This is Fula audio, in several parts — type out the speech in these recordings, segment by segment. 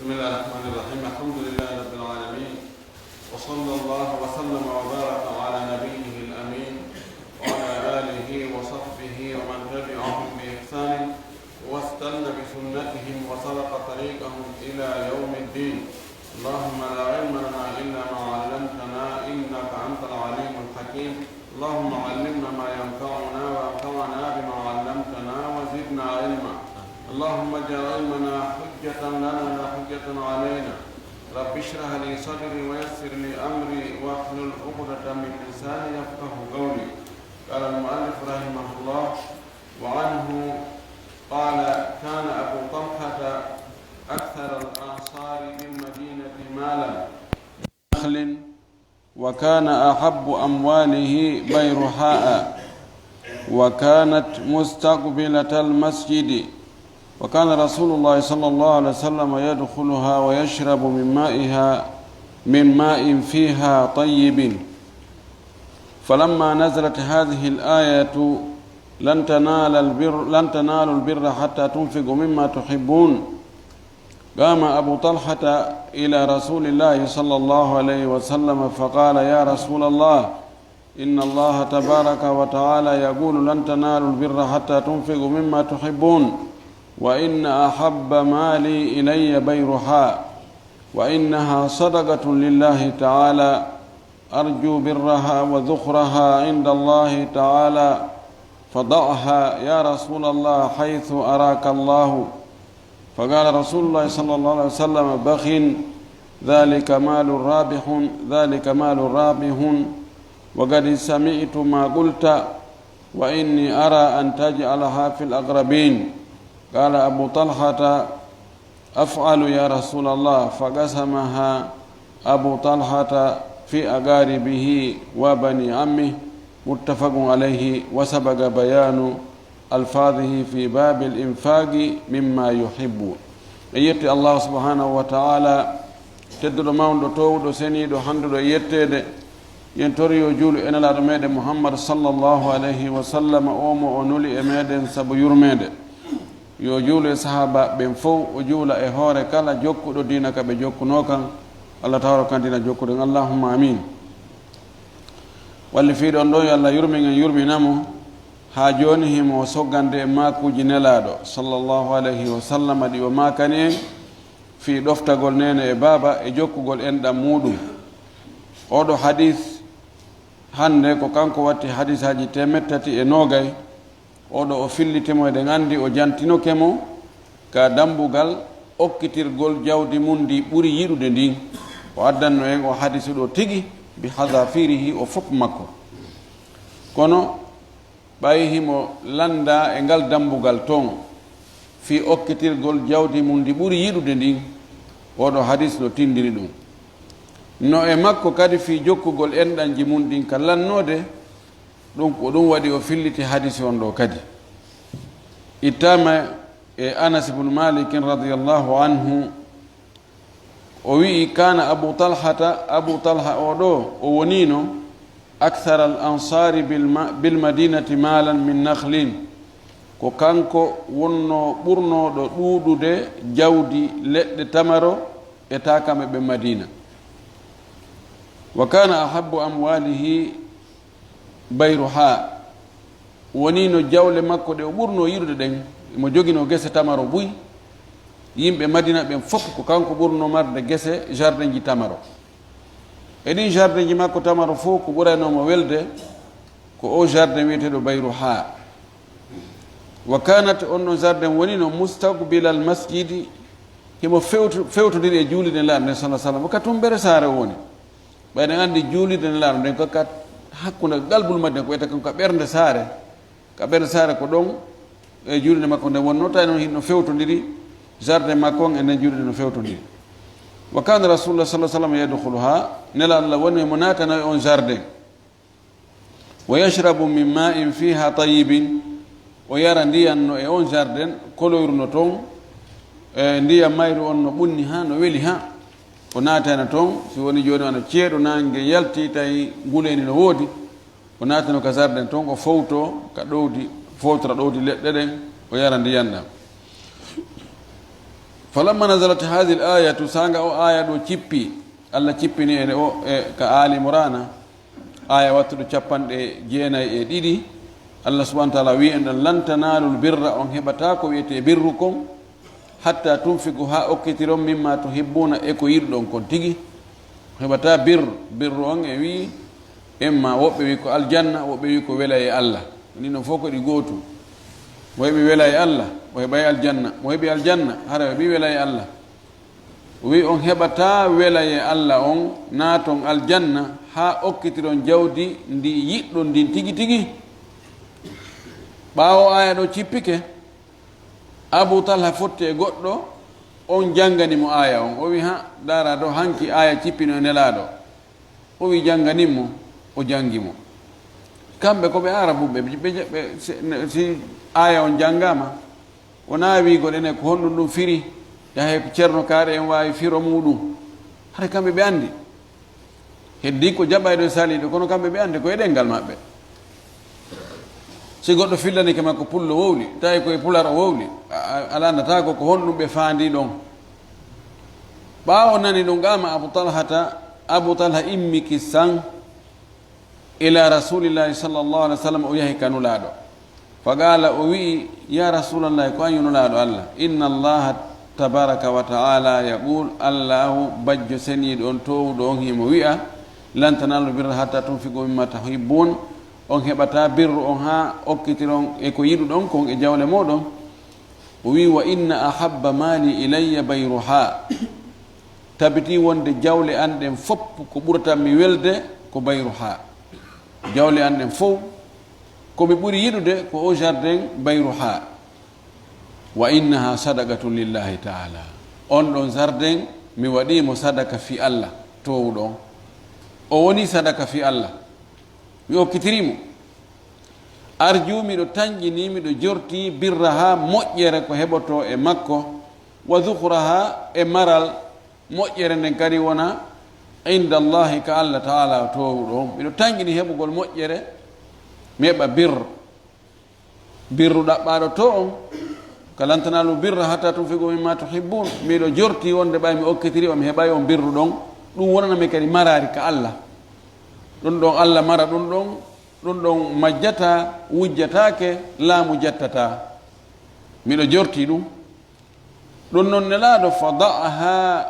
بسم الله الرحمن الرحيم. الحمد لله رب العالمين، وصلى الله وسلم وبارك على نبيه الأمين وعلى آله وصحبه ومن تبعهم بإحسان واستنى بسنتهم وسلك طريقهم إلى يوم الدين. اللهم لا علم لنا إلا ما علمتنا إنك أنت العليم الحكيم. اللهم علمنا ما ينفعنا وانفعنا بما علمتنا وزدنا علما. اللهم اجعل علمنا حجة لنا لا حجة علينا. رب اشرح لي صدري ويسر لي أمري واحلل عقدة من لساني يفقه قولي. قال المؤلف رحمه الله: وعنه قال: كان أبو طلحة أكثر الأنصار بالمدينة مالا نخل، وكان أحب أمواله بيرحاء، وكانت مستقبلة المسجد، وكان رسول الله صلى الله عليه وسلم يدخلها ويشرب من ماء فيها طيب. فلما نزلت هذه الآية: لن تنالوا البر حتى تنفقوا مما تحبون، قام أبو طلحة إلى رسول الله صلى الله عليه وسلم فقال: يا رسول الله، إن الله تبارك وتعالى يقول: لن تنالوا البر حتى تنفقوا مما تحبون، وإن أحب مالي إلي بيرحاء، وإنها صدقة لله تعالى، أرجو برها وذخرها عند الله تعالى، فضعها يا رسول الله حيث أراك الله. فقال رسول الله صلى الله عليه وسلم: بخ، ذلك مال رابح، وقد سمعت ما قلت، وإني أرى أن تجعلها في الأقربين. قال أبو طلحة: أفعل يا رسول الله. فقسمها أبو طلحة في أقاربه وبني عمه، متفق عليه، وسبق بيان ألفاظه في باب الإنفاق مما يحب. يتي الله سبحانه وتعالى تدر ماوندو توودو سنيدو حندو يتede yentoriyo juulu enalaɗo meɗen muhammad sallllahu alayhi wa sallam omo o nuli e meɗen saabu yurmede. yo juulu e sahaba ɓen fof, o juula e hoore kala jokkuɗo dina ka ɓe jokkuno kan. allah tawra kan dina jokkuɗen, allahumma amin. walli fiiɗon ɗo yo allah yurminen yurminamo ha joni himo soggande e makuji nelaɗo sallllahu alayhi wa sallam ɗi o makani en fi ɗoftagol nene e baaba e jokkugol enɗam muɗum. oɗo hadis hande ko kanko watti hadis haji 390. oɗo o fillitemo eɗen andi o jantinokemo ka dambugal okkitirgol jawdi mum ndi ɓuuri yiɗude ndin. o addanno en o hadisu ɗo tigi bi hadafirihi o fof makko, kono ɓayi himo landa e ngal dambugal ton fi okkitirgol jawdi mum ndi ɓuuri yiɗude ndin. oɗo hadis ɗo tindiri ɗum. no e makko kadi fi jokkugol enɗanji mum ɗin ka lannode ɗum ko ɗum waɗi o filliti hadisi on ɗo kadi. ittama e anas ibnu malikin radiallahu anhu o wi'i: kana abu talha oɗo o wonino akthara al ansari bil madinati malan min nakhlin, ko kanko wonno ɓurnoɗo ɗuuɗude jawdi leɗɗe tamaro e takame ɓe madina. wa kana ahabbu amwalihi bayruha, wonino jawle makko ɗe o ɓurno yiɗude ɗen. mo jogino gese tamaro buy. yimɓe madina ɓen fof ko kanko ɓurno marde gese jardin ji tamaro. e ɗin jardin ji makko tamaro fof ko ɓuranomo welde ko o jardin wiyeteɗo bayruha. wa kanat on ɗon jardin wonino mustaqbilal masjidi, himo fewtodiri e juulide nelaɗo nden sa sallam, ka tumbere saare woni. ɓayɗen andi juulide nelaɗo nden kokat hakkude galbul madden ko wiyete kon ka ɓernde saare. ka ɓernde saare ko ɗon e juulide makko nden wonno tawi noon no fewtodiri jardin makko on e nden juulide no fewtodiri. wa kana rasulullah sallah sallam yadkhuluha, nela allah woni mo natana e on jardin. wa yashrabu min ma'in fiha tayyibin, o yara ndiyanno e on jardin koloyruno toon e ndiyam mayru on no ɓunni ha no weli ha. o natano toon si woni joni ano ceeɗo nangue yalti tawi nguleni no woodi, o natano ka jardin toon o fowto ka ɗowdi fowtora ɗowdi leɗɗe ɗen o yara ndiyan ɗam. falamma nazalat hadhihi al-ayatu sanga o aya do cippi Allah cippini ene o ka Ali Imran aya wattude capanɗe jeenayi e ɗiɗi Allah subhanahu wa ta'ala wi en lan tanalul birra on heɓata ko wiyete birru kon hatta tunfiqu ha okkitiron mimma tuhibbuna e ko yiɗɗon kon tigi heɓata birru on e wi emma woɓɓe wi ko aljanna woɓɓe wi ko wela e Allah ni non fof ko ɗi gootu mo heɓi wela e Allah o heɓay aljanna mo heɓi aljanna hara heɓi wela e Allah wi on heɓata wela e Allah on naaton aljanna ha okkitiron jawdi ndi yiɗɗon ndin tigi tigi ɓaawo aya ɗo cippike Abu Talha fotti e goɗɗo on jannganimo aya on o wi ha dara ɗo hanki aya cippino e nelaɗo o wi jannganimo o janngimo kamɓe ko ɓe arabuɓe si aya on janngama wona wigoɗene ko honɗum ɗum firi yahay ceerno kaare en wawi firo muɗum hara kamɓe ɓe andi heddi ko jaɓayɗo e saliɗo kono kamɓe ɓe andi ko e ɗengal maɓɓe si goɗɗo fillanike makko pullo wowli tawi koye pular o wowli alandata ko honɗum ɓe faandi ɗon ɓaawo nani ɗum gama Abu Talha immi kissan ila rasulillahi sallallahu alaihi wa sallam o yahi kanulaɗo faqala o wi ya rasulallah ko an yunulaɗo Allah inna allaha tabaraka wa ta'ala yaqul allahu bajjo seniɗo on towɗo on himo wi'a lan tanalu birra hatta tunfiqu mimma tuhibbun on heɓata birru on ha okkitiron e ko yiɗuɗon kon e jawle moɗon o wi wa inna ahabba mali ilayya bayruha tabiti wonde jawle an ɗen fopp ko ɓuratanmi welde ko bayruha jawle an ɗen fof komi ɓuri yiɗude ko o jardin bayruha wa innaha sadaqatu lillahi taala on ɗon jardin mi waɗimo sadaka fi Allah towɗon o woni sadaka fi Allah mi okkitirimo arju miɗo tañƴini miɗo jorti birraha moƴƴere ko heɓoto e makko wa zuhraha e maral moƴƴere nden kadi wona inda allahi ka Allah taala towɗo miɗo tañƴini heɓugol moƴƴere mi heɓa birru ɗaɓɓaɗo to on kalan tanalu birra hatta tunfiqu mimma tuhibbun miɗo jorti wonde ɓay mi okkitiri o mi heɓay on birru ɗon ɗum wonanami kadi marari ka Allah ɗum ɗon Allah mara ɗum ɗon majjata wujjatake laamu jattata miɗo jorti ɗum noon nelaɗo fa da'aha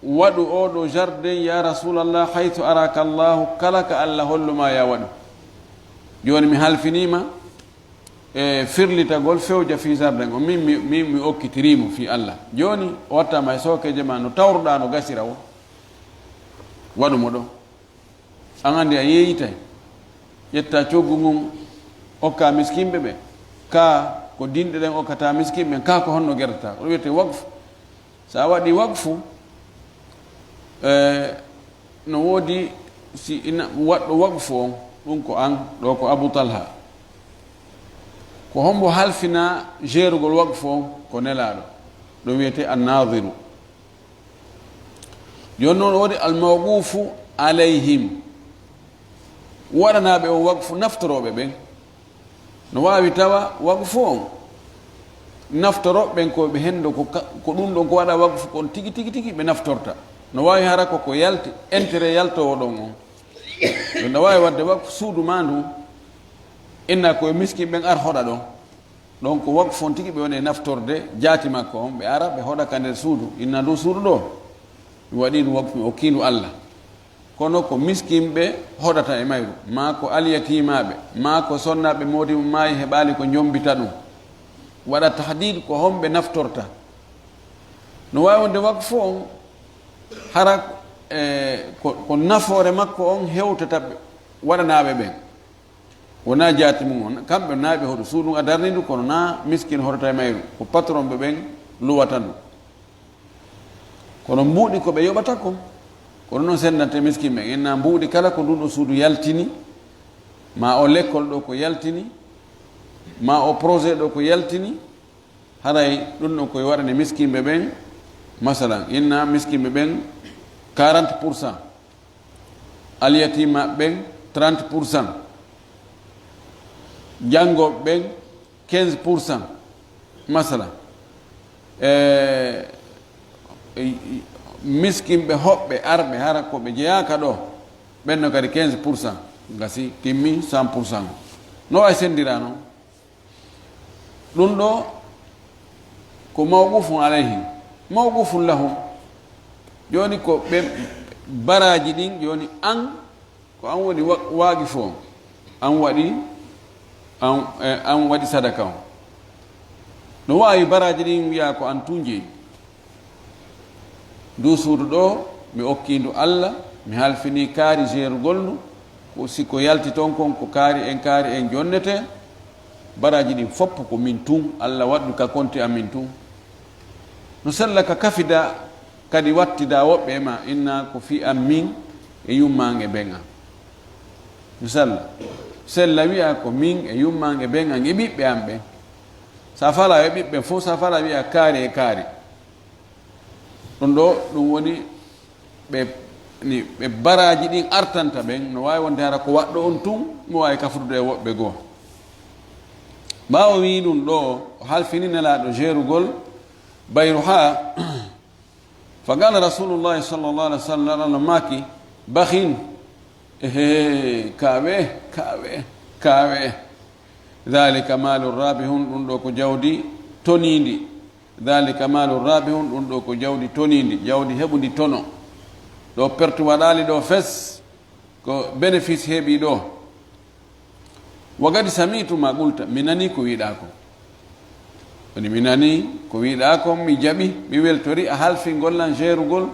waɗu oɗo jardin ya rasulallah haythu araka allahu kala ka Allah holluma ya waɗu joni mi halfinima e firlitagol fewja fi jardin o min mi okkitirimo fi Allah joni o wattama e sokeje ma no tawruɗa no gasira o waɗumo ɗo an andi a yeeyitay ƴetta coggu mum okka miskimɓe ɓe ka ko dinɗe ɗen okkata miskimɓe ka ko honno guerdata o wiyete waqfu sa waɗi waqfu no woodi si waɗɗo waqfu on ɗum ko an ɗo ko Abu Talha ko hombo halfina jeerugol waqfu on ko nelaɗo ɗo wiyete annadiru joni noon woodi almawqufu alayhim waɗanaɓe o waqfu naftoroɓe ɓen no wawi tawa waqfu on naftoroɓe ɓen koɓe hendo ko ɗum ɗon ko waɗa waqfu kon tigi tigi ɓe naftorta no wawi hara koko yalti intérêt yaltowo ɗon on ɗo no wawi wadde waqfu suudu ma ndu inna koye miskin ɓen ar hoɗa ɗon ɗon ko waqfu on tigi ɓe woni naftorde jaati makko on ɓe ara ɓe hoɗa ka nder suudu inna ndu suudu ɗo mi waɗi ɗum waqfu mi okkilu Allah kono ko miskinɓe hoɗata e mayru ma ko alyatimaɓe ma ko sonnaɓe modibo maayi heɓali ko jombita ɗum waɗa tahdid ko homɓe naftorta no wawi wonde waqfu on hara ko nafoore makko on hewtata waɗanaɓe ɓen wona jaati mum on kamɓe naaɓe hoɗo suudu a darni ndu kono na miskin hoɗata e mayru ko patron ɓe ɓen luwata ndu kono mbuuɗi koɓe yoɓata ko kono noon sendante miskin ɓen enna mbuuɗi kala ko nduɗo suudu yaltini ma o l'école ɗo ko yaltini ma o projet ɗo ko yaltini haray ɗum ɗon koye waɗane miskinɓe ɓen masalan inna miskinɓe ɓen 40% alyatima ɓen 30%, janngoɓe ɓen 15% masalan miskinɓe hoɓɓe arɓe hara koɓe jeyaka ɗo ɓenno kadi 15% gasi timmi 100%. no way sendira noon ɗum ɗo ko mawqufun alayhim mawqufun lahum. joni ko ɓe baraji ɗin joni an ko an woni waagi fo an waɗi an waɗi sadaka o. no wawi baraji ɗin wiya ko an tun jeeyi du suudu ɗo mi okkindu Allah mi halfini kaari jeerugol ndu ko siko yalti toon kon ko kaari en jonnete baraji ɗin foppo ko min tun Allah waɗɗu ka konti amin tun. no sella ka kafida kadi wattida woɓɓe e ma inna ko fi am min e yummange ɓen an. no sella wiya ko min e yummange ɓen an e ɓiɓɓe am ɓen sa fala e ɓiɓɓe fof sa fala wiya kaari e kaari. ɗum ɗo ɗum woni ɓe baraji ɗin artanta ɓen no wawi wonde hara ko waɗɗo on tun mo wawi kafrude e woɓɓe goo. ɓawo wi ɗum ɗo o halfini nelaɗo jeerugol bayru ha fa qala rasulullahi sallllahu alih wa sallam aɗano maki bahin kawe dhalika malu rabihun ɗum ɗo ko jawdi tonidi dhalika malu rabihun ɗum ɗo ko jawdi tonidi jawdi heɓudi tono ɗo pertu waɗali ɗo fes ko bénéfice heeɓi ɗo. wa gadi samituma qulta mi nani ko wiɗa ko woni mi nani ko wiɗa ko mi jaɓi mi weltori a halfi gollan jeerugol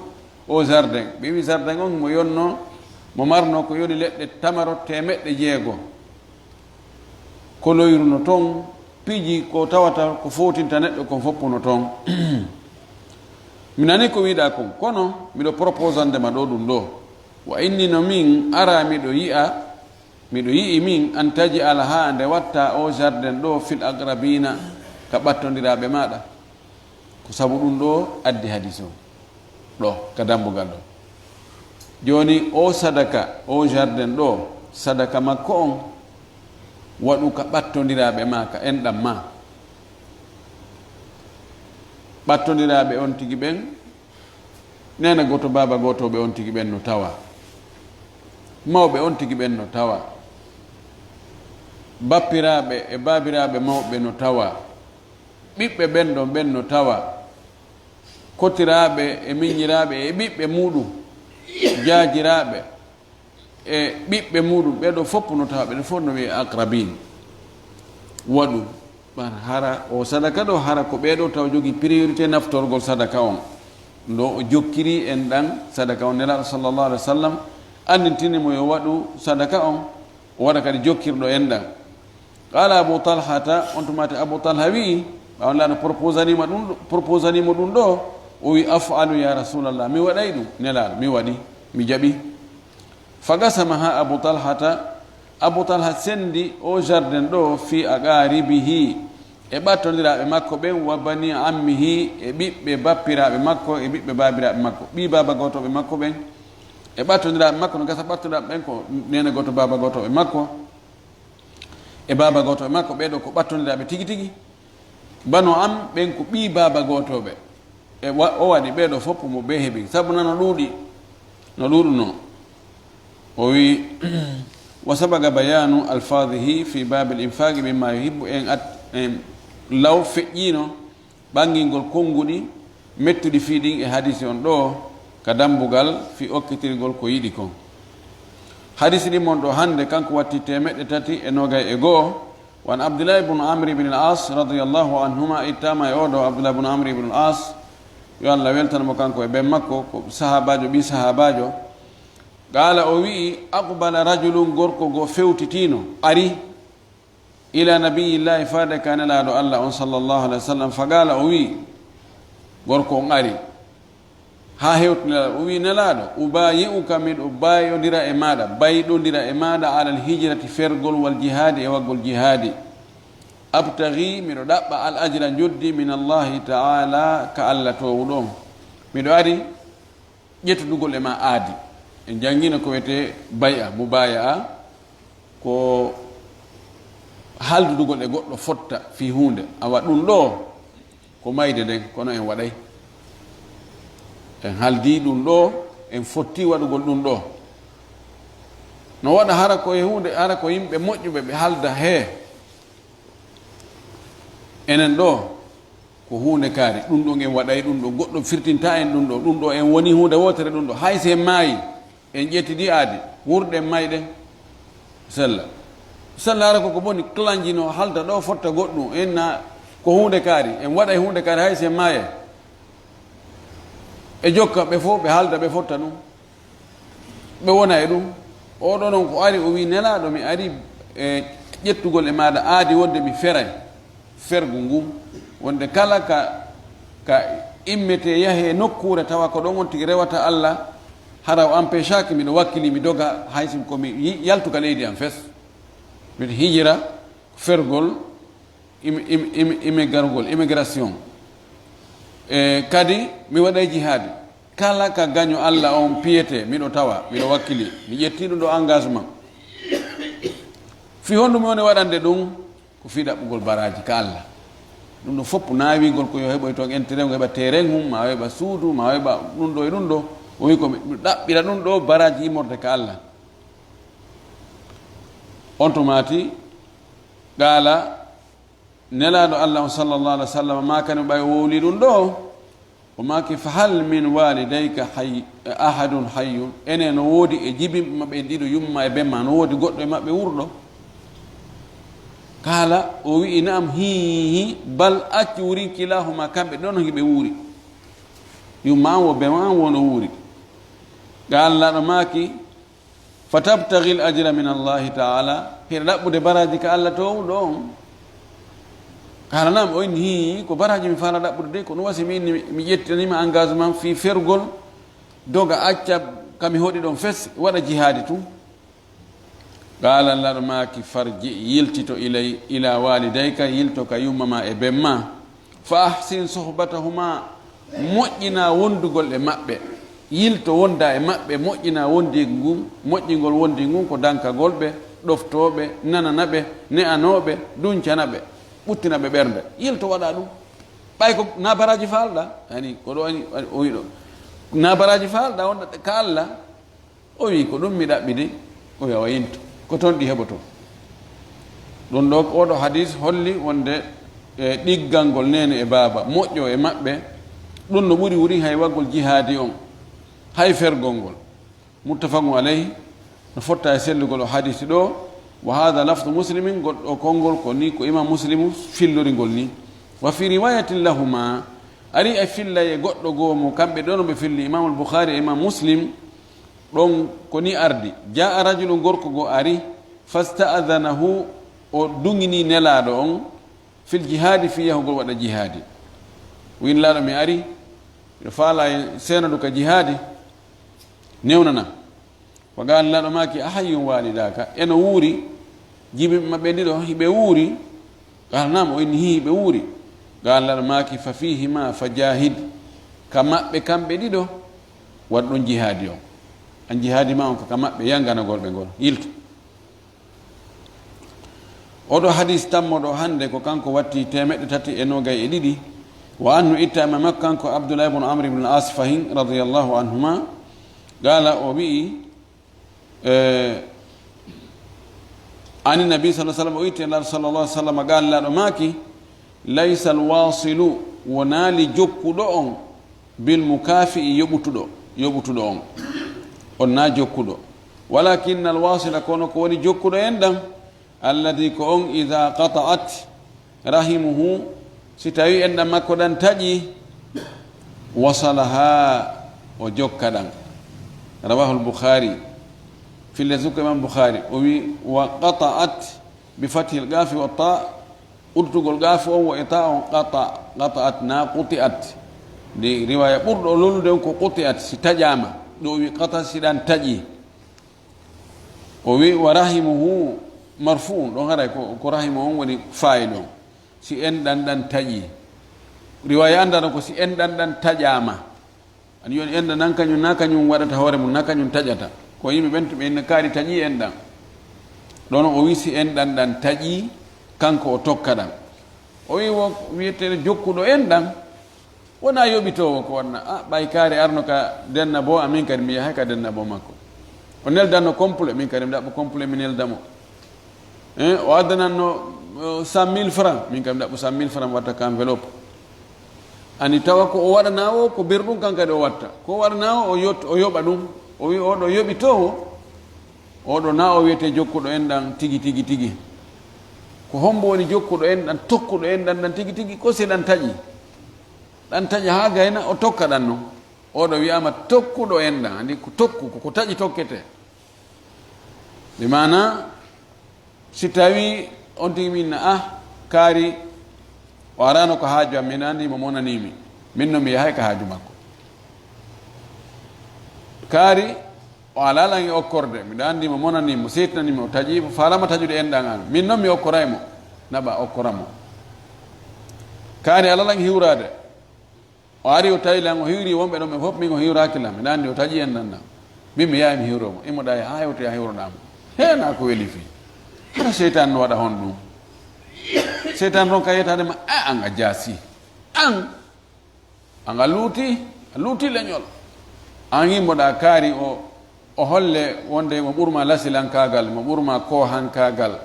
o jardin ɓe wi jardin on mo yonno mo marno ko yoni leɗɗe tamaro 600 koloyruno toon piiji ko tawata ko fotinta neɗɗo kon foppuno toon. mi nani ko wiɗa kon kono miɗo proposandema ɗo ɗum ɗo wa inni no min ara miɗo yi'i min an taji ala ha nde watta o jardin ɗo fil agrabina ka ɓattodiraɓe maɗa ko sabu ɗum ɗo addi hadis o ɗo ka dambugal ɗo. joni o sadaka o jardin ɗo sadaka makko on waɗu ka ɓattodiraɓe ma ka enɗam ma. ɓattodiraɓe on tigi ɓen nena goto baba gotoɓe on tigi ɓen no tawa mawɓe on tigi ɓen no tawa bappiraɓe e babiraɓe mawɓe no tawa ɓiɓɓe ɓen ɗon ɓen no tawa kotiraɓe e miñiraɓe e ɓiɓɓe muɗum jajiraɓe e ɓiɓɓe muɗum ɓeɗo fopp no tawa ɓeɗo fof no wiye aqrabin waɗu hara o sadaka ɗo hara ko ɓeɗo taw jogui priorité naftorgol sadaka on ndo o jokkiri en ɗan sadaka on nelaɗo sallllahu alih wa sallam andintinimo yo waɗu sadaka on o waɗa kadi jokkirɗo en ɗan. qala abou talhata on tumate abou talha wi ɓawnlaɗo proposanimo ɗum ɗo o wi afalu ya rasulallah mi waɗay ɗum nelaɗo mi waɗi mi jaɓi. fagasama ha abou talha sendi o jardin ɗo fi aqaribihi e ɓattodiraɓe makko ɓen wa bani ammihi e ɓiɓɓe bappiraɓe makko e ɓiɓɓe babiraɓe makko ɓi baba gotoɓe makko ɓen e ɓattodiraɓe makko no gasa ɓattodiraɓe ɓen ko nene goto baba gotoɓe makko e baba gotoɓe makko ɓeɗo ko ɓattodiraɓe tigi tigi. bano am ɓen ko ɓi baba gotoɓe e o waɗi ɓeɗo fopp mo ɓe heeɓi sabu nano ɗuuɗi no ɗuɗuno. o wi wa sabaga bayanu alfadihi fi babil infaqi mimma yuhibbu en law feƴƴino ɓangilngol konnguɗi mettuɗi fiiɗin e hadisi on ɗo ka dambugal fi okkitirgol ko yiɗi kon. hadisi ɗi mon ɗo hande kanko watti 321 wan abdullah ibn amr ibn al-as radiyallahu anhuma ittama e oɗo abdullah ibn amr ibn al-as yo Allah weltanamo kanko e ɓen makko ko sahabajo ɓi sahabajo. qala o wi aqbala rajulun gorko go fewtitino ari ila nabiyillahi faade ka nelaɗo Allah on sallllahu alih wa sallam fa qala o wi gorko on ari ha hewtinelaɗo o wi nelaɗo ubayi'uka miɗo bayodira e maɗa bayɗodira e maɗa alal hijrati fergol wal jihadi e waggol jihadi abtaghi miɗo ɗaɓɓa al ajra joddi min allahi taala ka Allah towuɗon miɗo ari ƴettudugol e ma aadi en jangina ko wiyete bay'a mubaya'a ko haldudugol e goɗɗo fotta fi hunde awa ɗum ɗo ko mayde nden kono en waɗay en haldi ɗum ɗo en fotti waɗugol ɗum ɗo no waɗa hara koye hunde hara ko yimɓe moƴƴuɓe ɓe halda he enen ɗo ko hunde kaari ɗum ɗo en waɗay ɗum ɗo goɗɗo firtinta en ɗum ɗo en woni hunde wotere ɗum ɗo hay se maayi en ƴettidi aadi wurɗen mayɗen sella hara koko boni clanjino halda ɗo fotta goɗɗum enna ko hunde kaari en waɗay hunde kaari hay se maaye e jokka ɓe fof ɓe halda ɓe fotta ɗum ɓe wona e ɗum oɗo noon ko ari o wi nelaɗo mi ari e ƴettugol e maɗa aadi wonde mi feray fergu ngu wonde kala ka immete yahe nokkure tawa ko ɗon on tigi rewata Allah hara o empêchaki miɗo wakkili mi doga haysim komi yaltuka leydi am fes mbiɗa hijira fergol immigration e kadi mi waɗay jihadi kala ka gaño Allah on piyete miɗo tawa miɗo wakkili mi ƴetti ɗum ɗo engagement fi honɗum woni waɗande ɗum ko fi ɗaɓɓugol baraji ka Allah ɗum ɗo fopp naawigol ko yo heɓoy toon intérêt ngo heɓa terrain mum ma heɓa suudu ma heɓa ɗum ɗo e ɗum ɗo o wi ko mi ɗaɓɓira ɗum ɗo baraji immorde ka Allah on to maati gaala nelaɗo Allah on sallllahu alih wa sallam makani ɓay o wowli ɗum ɗo o maki fa hal min walidayka ahadun hayyun ene no woodi e jibimɓe maɓɓe en ɗiɗo yumma e bemma no woodi goɗɗo e maɓɓe wurɗo kala o wi naam hihi bal acci wuri kilahuma kamɓe ɗon hiɓe wuuri yumma an wo bema an wono wuuri gallaɗo maki fa tabtaghi l ajra min allahi taala hiɗa ɗaɓɓude baraji ka Allah to ɗo on kala nam o inni hi ko baraji mi faala ɗaɓɓude de ko ɗum wasi mi inni mi ƴettanima engagement fi fergol doga acca kami hoɗi ɗon fes waɗa jihadi tum qala allaɗo maki farji yiltito ila walidayka yilto ka yummama e bemma fa ahsin sohbatahuma moƴƴina wondugol e maɓɓe yilto wonda e maɓɓe moƴƴina wondi ngun moƴƴingol wondi ngun ko dankagol ɓe ɗoftoɓe nananaɓe ne'anoɓe duncanaɓe ɓuttinaɓe ɓernde yilto waɗa ɗum ɓay ko nabaraji falɗa ani ko ɗo ani o wi ɗo nabaraji falɗa wonɗa ka Allah o wi ko ɗum mi ɗaɓɓidi o yawa yinto ko toon ɗi heɓoto ɗum ɗo oɗo hadis holli wonde e ɗiggalngol nene e baaba moƴƴo e maɓɓe ɗum no ɓuri wuri hay waggol jihadi on hay fergol ngol muttafaqu alayhi no fotta e sellugol o hadisi ɗo wa hada lafdu muslimin goɗɗo konngol ko ni ko imam muslimu filloringol ni wa fi riwayatin lahuma ari e fillay e goɗɗo goomo kamɓe ɗon ɓe filli imam al-bukhari e imam muslim ɗon ko ni ardi jaa rajulu gorko go ari fasta'adhanahu o dungini nelaɗo on fil jihadi fi yahugol waɗa jihadi winlaɗo mi ari miɗo faala e senadu ka jihadi newnana ko gallaɗo maki ahayyum walidaka eno wuuri jibiɓe maɓɓe ɗiɗo hiɓe wuuri galanama o inni hiɓe wuuri gallaɗo maki fa fihima fa jahid ka maɓɓe kamɓe ɗiɗo waɗ ɗon jihadi on an jihadi ma on ko ka maɓɓe yanganagol ɓe ngol yilto oɗo hadis tammoɗo hande ko kanko watti 392 wa anhu ittama makko kanko abdoulah ibnu amr ibne al as fahin radiallahu anhuma qala o wi ani nabi sa sallam o itti allah sallallah sallam gallaɗo maki laysa alwasilu wonali jokkuɗo on bilmukafi yoɓutuɗo on on na jokkuɗo walakinna alwasila kono ko woni jokkuɗo en ɗam alladi ko on ida qata'at rahimuhu si tawi en ɗam makko ɗan taƴi wasalaha o jokka ɗan rawahu lbukhari fille sukko imam boukhari o wi wa qata'at bi fathi lgafi wa ta urtugol gafi on wo e ta on qata'at na quti'at de riwaya ɓurɗo lollude on ko quti'at si taƴama ɗo wi qata siɗan taƴi o wi wa rahimuhu marfu'un ɗon haray ko rahimu on woni fayil on si en ɗan taƴi riwaya andano ko si en ɗan taƴama ani yoni enɗa nan kañum na kañum waɗata hoore mum na kañum taƴata ko yimɓe ɓen to ɓe enne kaari taƴi en ɗan ɗon o wi si en ɗan taƴi kanko o tokka ɗan o wi wo wiyete jokkuɗo en ɗan wona yoɓitowo ko wanna ɓay kaari arno ka denna bo amin kadi mi yahay ka denna bo makko o neldanno complet min kadi mi ɗaɓɓo complet mi neldamo o addananno 100 000 francs min kadi mi ɗaɓɓo 100 000 francs mi watta ka enveloppe ani tawa ko o waɗana o ko berɗum kan kadi o watta ko waɗana o o yoɓa ɗum o wi oɗo yoɓitowo oɗo na o wiyete jokkuɗo enɗan tigi tigi tigi ko hombo woni jokkuɗo enɗan tokkuɗo enɗan ɗan tigi tigi ko si ɗan taƴi ha gayna o tokka ɗan noon oɗo wiyama tokkuɗo enɗan andi ko tokku koko taƴi tokkete ɓe mana si tawi on tigi minna kaari o arano ko haaju am min andimo monanimi min no mi yahay ka haaju makko kaari o alalangi okkorde miɗa andimo monanimo settanimo o taƴi falama taƴude enɗan an min noon mi okkoraymo naɓa okkoramo kaari alalangi hiwrade o ari o tawilan o hiwri wonɓe ɗon ɓe fof min o hiwrakilam miɗa andi o taƴi enɗan ɗam min mi yahay mi hiwromo immoɗa ha hewtoya hiwroɗamo hena ko weeli fi hara seytan no waɗa hon ɗum seytan ron ka yetadema an a jaasi an a luuti leñol an yimmoɗa kaari o holle wonde mo ɓurma lasilankagal mo ɓurma kohankagal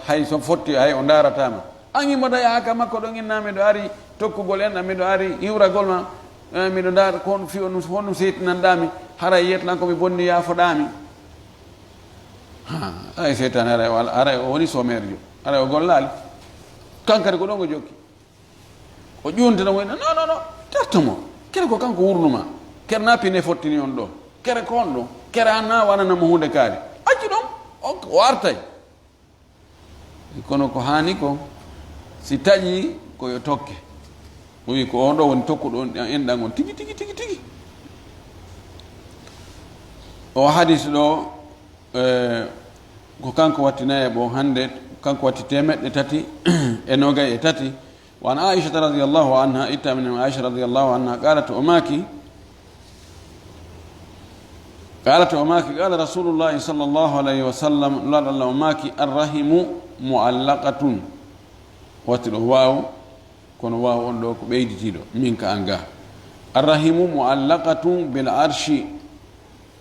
hay so fotti hay o daratama an yimmoɗa yahaka makko ɗon inna miɗo ari tokkugol enɗa miɗo ari hiwragol ma miɗo dara kon fi honɗum seytinanɗami hara yiyetlan komi bonni yafoɗami ay seytane aray o woni somére jo aray o gollali kankadi ko ɗon ko jokki o ƴuntena woyna non tertomo kere ko kanko wurnuma kere na pine fottini on ɗo kere ko on ɗo kere anna waɗanamo hunde kaari acci ɗon o artay kono ko hani ko si taƴi koyo tokke o wi ko on ɗo woni tokkuɗo enɗan on tigi o hadis ɗo ko kanko wattinaye ɓo hande kanko watti 303 وعن عائشة رضي الله عنها إتا من عائشة رضي الله عنها قالت أماكي قال رسول الله صلى الله عليه وسلم لا الله أماكي الرحم معلقة واتلو واو كون واو أندوك بيدي تيدو منك أنغا الرحم معلقة بالعرش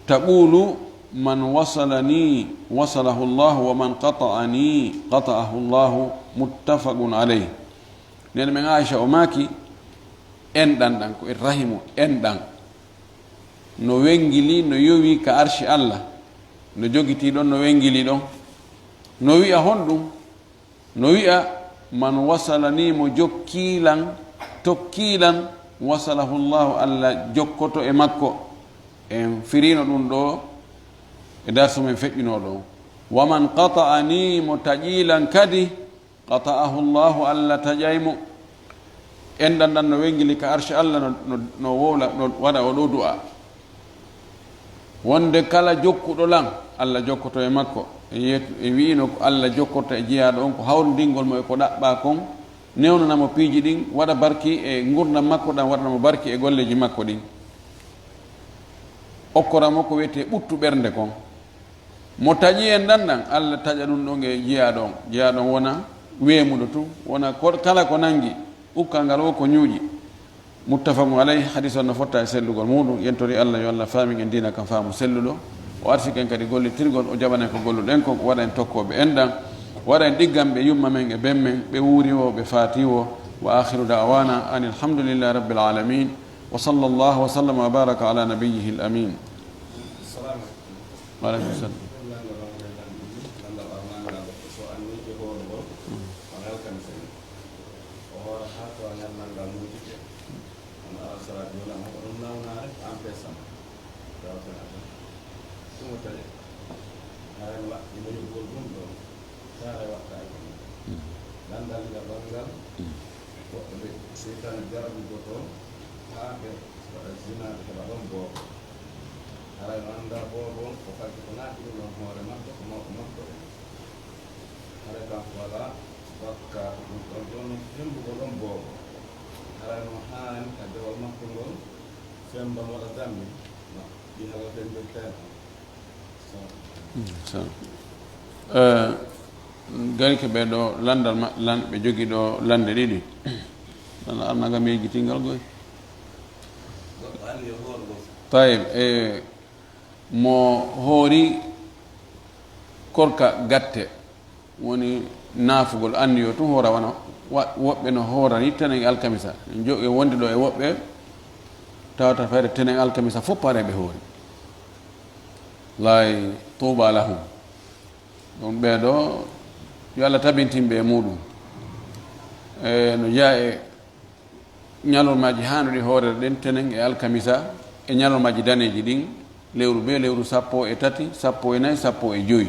تقول من وصلني وصله الله ومن قطعني قطعه الله متفق عليه nen men Aisha o maki enɗan ɗan ko rahimu enɗan no wengili no yowi ka arshi Allah no jogiti ɗon no wengili ɗon no wi'a honɗum no wi'a man wasalani mo jokkilan tokkilan wasalahu llahu Allah jokkoto e makko en firino ɗum ɗo e darsu men feƴƴino ɗo waman qata'ani mo taƴilan kadi qata'ahu llahu Allah taƴaymo enɗan ɗan no wengili ka arshi Allah no wowla no waɗa o ɗo du'a wonde kala jokkuɗo lan Allah jokkoto e makko e wiino ko Allah jokkoto e jeyaɗo on ko hawrindingol mo e ko ɗaɓɓa kon newnanamo piiji ɗin waɗa barki e gurdam makko ɗan waɗanamo barki e golleji makko ɗin okkoramo ko wiyete ɓuttu ɓernde kon mo taƴi en ɗan ɗan Allah taƴa ɗum ɗon e jeyaɗon wona weemuɗo tun wona kala ko nangi ukkal ngal o ko ñuuƴi muttafaqun alayhi hadis on no fotta e sellugol muɗum yentori Allah yo Allah faamin en dina kam faamu selluɗo o arsiken kadi gollitirgol o jaɓanen ko golluɗen ko waɗa en tokkoɓe enɗan waɗa en ɗiggan ɓe yumma men e ben men ɓe wuuri o ɓe faati o wa akhiru da'wana an alhamdulillahi rabbil alamin wa sallallahu wa sallam wa baraka ala nabiyyihi al amin wa alaikum salam gari ke ɓe ɗo landal ɓe jogi ɗo lande ɗiɗi arnaga meejitingal goy tayib mo hoori korka gatte woni naafugol anndi yo tun hoora wana woɓɓe no hoorani tenen alkamisa joɓe wonde ɗo e woɓɓe tawata feere tenen alkamisa fof pare ɓe hoori lay tuuba lahum ɗum ɓeeɗo yo allah tabintinɓe e muɗum no jeeya e ñalormaji hanuɗi hoorere ɗen tenen e alkamisa e ñalormaji daneji ɗin lewru be lewru 13 14 15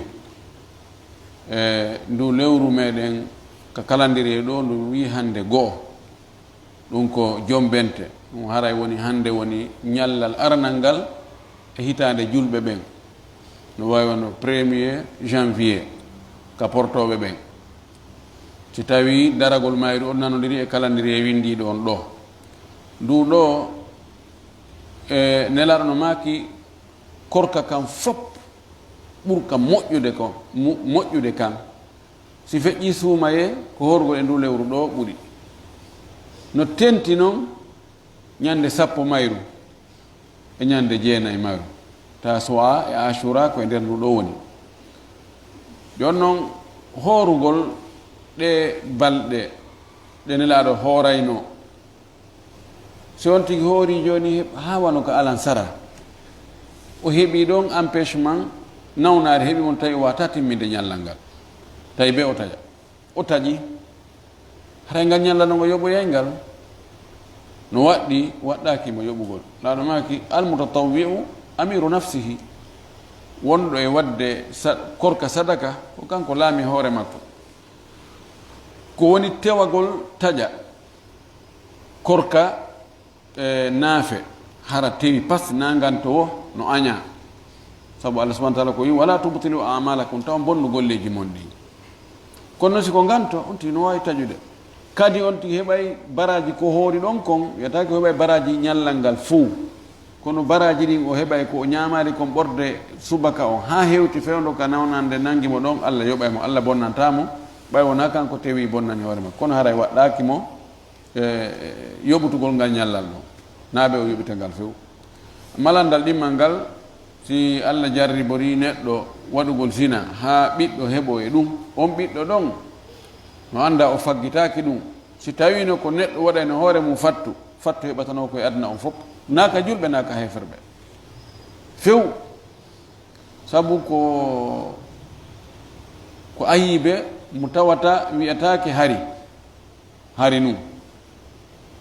ndu lewru meɗen ka kalandiri e ɗo ndu wi hande goo ɗum ko jombente ɗum haray woni hande woni ñallal aranal ngal e hitande julɓe ɓen no wawi wono 1er janvier ka portoɓe ɓen si tawi daragol mayru on nanodiri e kalandiri e windiɗo on ɗo ndu ɗo e nelaɗo no maaki korka kam fop ɓurka moƴƴude kan si feƴƴi suumaye ko horgol e ndu lewru ɗo ɓuri no tenti noon ñande 10 mayru e ñande 9 mayru ta soa e ashura ko e nder ndu ɗo woni jon noon horugol ɗe balɗe ɗe nelaɗo hoorayno si on tigi hoori joni ha wano ko alan sara o heeɓi ɗon empêchement nawnaade heeɓi mon tawi o wata timminde ñallal ngal tawi be o taƴa o taƴi haray ngal ñallal ngo yoɓoyay ngal no waɗɗi waɗɗakimo yoɓugol laaɗo maki almutatawwi'u amiru nafsihi wonɗo e wadde korka sadaka ko kanko laami hoore makko ko woni tewagol taƴa korka naafe hara tewi pas nanganto o no aña sabu allah subahana taala ko wi wala tubtilu amalakum taw bonnu golleji mon ɗi kono noon siko ganto on tigi no wawi taƴude kadi on tigi heɓay baraji ko hoori ɗon kon wiyata ko heɓay baraji ñallal ngal fuu kono baraji ɗin o heɓay ko o ñamari kon ɓorde subaka on ha hewti fewdo ka nawnande nangimo ɗon allah yoɓaymo allah bonnantamo ɓay wona kanko tewi bonnani hoore makko kono haray waɗɗakimo yoɓutugol ngal ñallal ɗo naaɓe o yoɓita ngal few malandal ɗimmal ngal si allah jarribori neɗɗo waɗugol zina ha ɓiɗɗo heɓo e ɗum on ɓiɗɗo ɗon no anda o faggitaki ɗum si tawino ko neɗɗo waɗayno hoore mum fattu heɓatano koye aduna on fof naka julɓe naka heferɓe few sabu ko ayiɓe mo tawata wiyatake hari num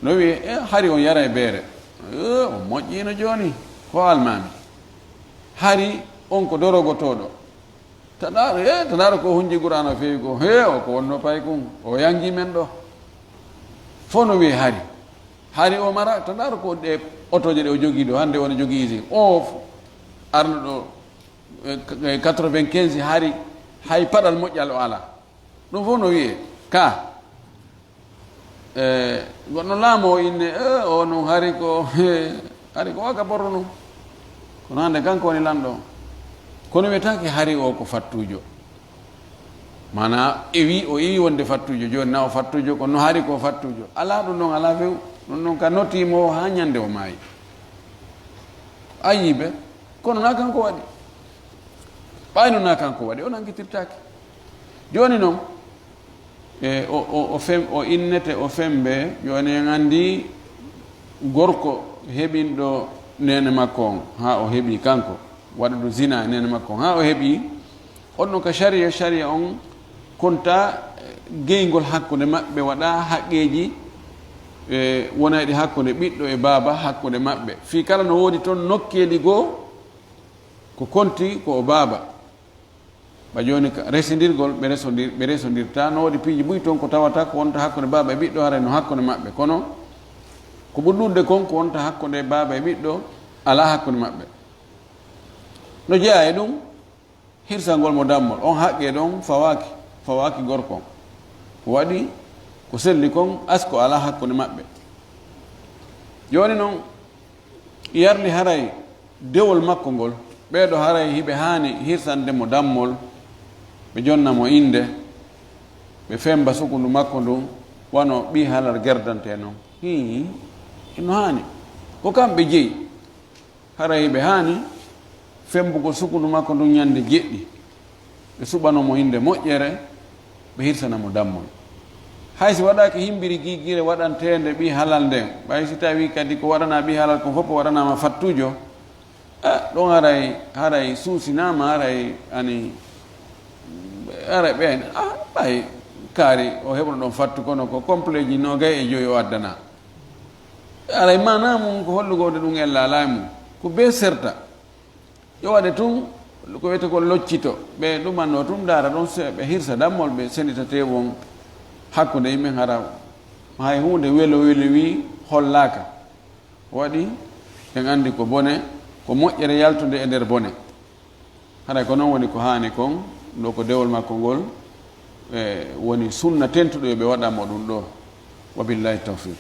no wiye hari on yara e beere o moƴƴino joni ko almami hari on ko dorogotoɗo taɗaɗo ko hunji gurano fewi ko o ko wonno pay kum o yangi men ɗo fo no wiye hari o mara taɗaɗo ko ɗe otoje ɗe o jogui ɗo hande wona jogui usine o arno ɗo 95 hari hay paɗal moƴƴal o ala ɗum fof no wiye ka goɗɗo laamo o inne o noon hari ko waka borro num kono hande kanko woni lamɗo kono wiyetake hari o ko fattujo mana o iwi wonde fattujo joni na o fattujo kono hari ko fattujo ala ɗum ɗon ala few ɗum ɗon ka notimo ha ñande o maayi ayiɓe kono na kanko waɗi ɓayno na kanko waɗi o nangitirtake joni noon o innete o fembe joni en andi gorko heɓinɗo nene makko on ha o heeɓi kanko waɗaɗo zina nene makko on ha o heeɓi on ɗon ka sharia on konta geygol hakkude maɓɓe waɗa haqqeji wonayɗi hakkude ɓiɗɗo e baaba hakkude maɓɓe fi kala no woodi toon nokkeli goo ko konti ko o baaba ɓa joni residirgol ɓe resodirta no waɗi piiji ɓuy toon ko tawata ko wonta hakkude baaba e ɓiɗɗo haray no hakkude maɓɓe kono ko ɓurɗude kon ko wonta hakkude baaba e ɓiɗɗo ala hakkude maɓɓe no jeeya e ɗum hirsangol mo dammol on haqqe ɗon fawaki gorkon ko waɗi ko selli kon asko ala hakkude maɓɓe joni noon yarli haray dewol makko ngol ɓeeɗo haray hiɓe haani hirsande mo dammol ɓe jonnamo inde ɓe femba sukundu makko ndu wano ɓi halar gerdante noon hi ino hani ko kamɓe jeeyi haray ɓe hani fembugo sukudu makko ndu ñande jeɗɗi ɓe suɓanomo hinde moƴƴere ɓe hirsanamo dammol haysi waɗaki himbiri giguire waɗantede ɓi halal nden ɓay si tawi kadi ko waɗana ɓi halal ko fof waɗanama fattujo ɗon haray suusinama haray ani aray ɓen ɓay kaari o heɓno ɗon fattu kono ko complet ji nogay e joyi o addana aray mana mum ko hollugode ɗum en laalay mum ko be serta yo waɗe tun ko wiyete ko loccito ɓe ɗumanno tum dara ɗon ɓe hirsa dammol ɓe senditate won hakkude yimɓe hara hay hunde welo wi hollaka waɗi ɓen andi ko bone ko moƴƴere yaltude e nder bone haɗa ko noon woni ko hani kon ɗo ko dewol makko ngol woni sunna tentuɗo ɓe waɗamo ɗum ɗo wabillahi tawfiq